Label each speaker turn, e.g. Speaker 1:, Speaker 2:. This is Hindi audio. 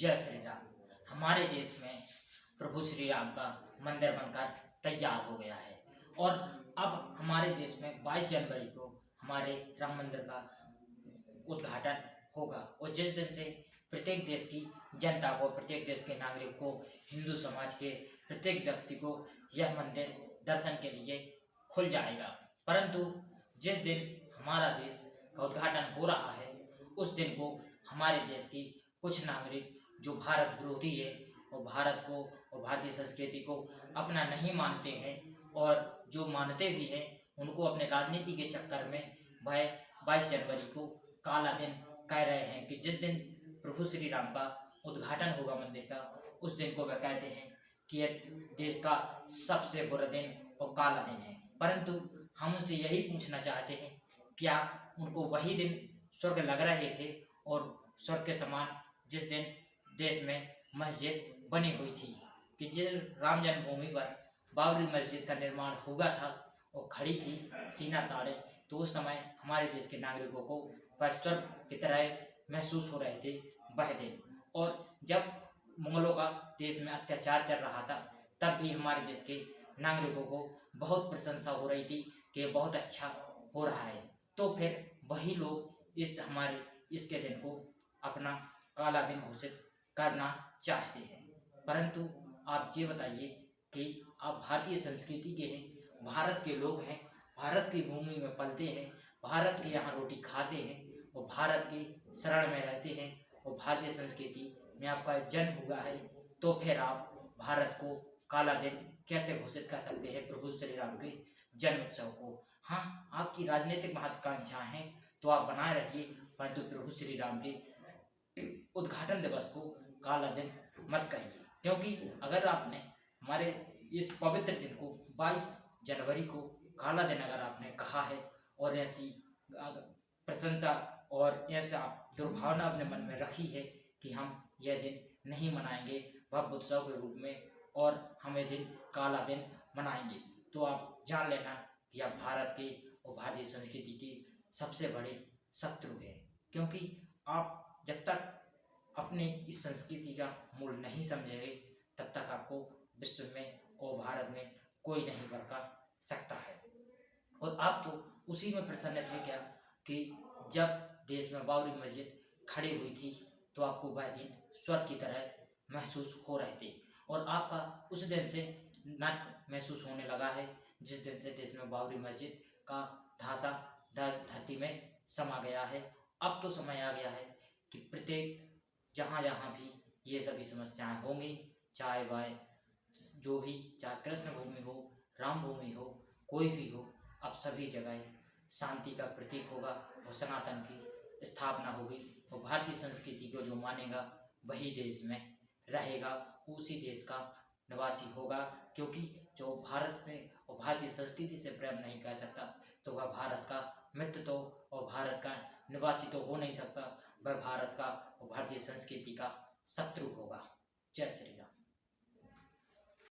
Speaker 1: जय श्री राम। हमारे देश में प्रभु श्री राम का मंदिर बनकर तैयार हो गया है और अब हमारे देश में 22 जनवरी को हमारे राम मंदिर का उद्घाटन होगा और जिस दिन से प्रत्येक देश की जनता को, प्रत्येक देश के नागरिक को, हिंदू समाज के प्रत्येक व्यक्ति को यह मंदिर दर्शन के लिए खुल जाएगा। परंतु जिस दिन हमारा देश का उद्घाटन हो रहा है उस दिन को हमारे देश की कुछ नागरिक जो भारत विरोधी है और भारत को और भारतीय संस्कृति को अपना नहीं मानते हैं और जो मानते भी हैं उनको अपने राजनीति के चक्कर में वह 22 जनवरी को काला दिन कह रहे हैं कि जिस दिन प्रभु श्री राम का उद्घाटन होगा मंदिर का, उस दिन को वह कहते हैं कि यह देश का सबसे बुरा दिन और काला दिन है। परंतु हम उनसे यही पूछना चाहते हैं, क्या उनको वही दिन स्वर्ग लग रहे थे और स्वर्ग के समान जिस दिन देश में मस्जिद बनी हुई थी कि जिस राम जन्मभूमि पर बाबरी मस्जिद का निर्माण हुआ था और खड़ी थी सीना ताड़े, तो उस समय हमारे देश के नागरिकों को वह स्वर्ग की तरह महसूस हो रहे थे वह दिन। और जब मुगलों का देश में अत्याचार चल रहा था तब भी हमारे देश के नागरिकों को बहुत प्रशंसा हो रही थी कि बहुत अच्छा हो रहा है। तो फिर वही लोग हमारे इसके दिन को अपना काला दिन घोषित करना चाहते हैं। परंतु आप ये बताइए कि आप भारतीय संस्कृति के हैं, भारत के लोग हैं, भारत की भूमि में पलते हैं, भारत के यहाँ रोटी खाते हैं और भारत के शरण में रहते हैं और भारतीय संस्कृति में आपका जन्म हुआ है, तो फिर आप भारत को काला दिन कैसे घोषित कर सकते हैं प्रभु श्री राम के जन्म उत्सव को? हाँ, आपकी राजनीतिक महत्वाकांक्षाएं हैं तो आप बनाए रहिए, परंतु प्रभु श्री राम के उद्घाटन दिवस को काला दिन मत कहिए। क्योंकि अगर आपने हमारे इस पवित्र दिन को 22 जनवरी को काला दिन अगर आपने कहा है और ऐसी प्रशंसा और ऐसा दुर्भावना अपने मन में रखी है कि हम यह दिन नहीं मनाएंगे भव्य उत्सव के रूप में और हम यह दिन काला दिन मनाएंगे, तो आप जान लेना कि आप भारत के और भारतीय संस्कृति के सबसे बड़े शत्रु हैं। क्योंकि आप जब तक अपने इस संस्कृति का मूल नहीं समझेंगे तब तक आपको विश्व में और भारत में कोई नहीं बरका सकता है। और आप तो उसी में प्रसन्न थे क्या कि जब देश में बाबरी मस्जिद खड़ी हुई थी तो आपको वह दिन स्वर्ग की तरह महसूस हो रहे थे और आपका उस दिन से नर्क महसूस होने लगा है जिस दिन से देश में बाबरी मस्जिद का ढांचा धरती में समा गया है। अब तो समय आ गया है कि प्रत्येक जहाँ जहाँ भी ये सभी समस्याएं होंगी, चाहे वह जो भी, चाहे कृष्ण भूमि हो, राम भूमि हो, कोई भी हो, अब सभी जगह शांति का प्रतीक होगा और सनातन की स्थापना होगी और भारतीय संस्कृति को जो मानेगा वही देश में रहेगा, उसी देश का निवासी होगा। क्योंकि जो भारत से और भारतीय संस्कृति से प्रेम नहीं कर सकता तो वह भारत का मित्र तो और भारत का निवासी तो हो नहीं सकता, वह भारत का और भारतीय संस्कृति का शत्रु होगा। जय श्री राम।